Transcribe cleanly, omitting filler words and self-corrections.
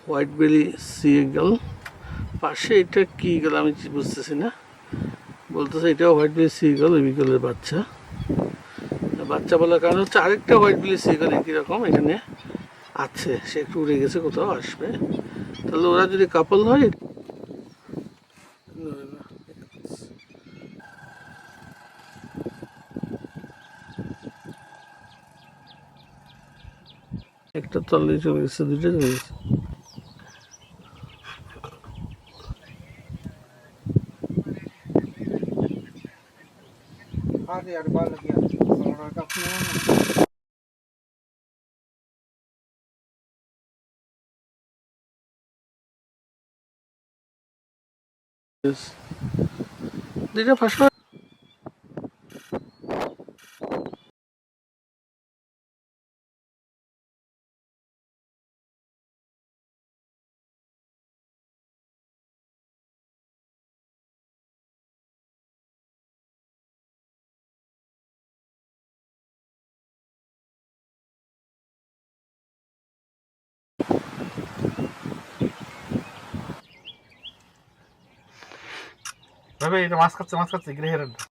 White বেলি C eagle. পাশে এটা কি ইগল আমি বুঝতেছি না, বলতেছে এটাও হোয়াইট বেলি সি ইগল, ইগলের বাচ্চা। বাচ্চা বলার কারণ হচ্ছে আরেকটা হোয়াইট বেলি সি ইগল একই রকম এখানে আছে, সে একটু উড়ে গেছে, কোথাও আসবে। তাহলে ওরা যদি কাপল হয়, একটা তলে চলে গেছে, দুটো চলে গেছে। দুইটা ফার্স্ট ভাবে এটা মাছ খাচ্ছে গৃহের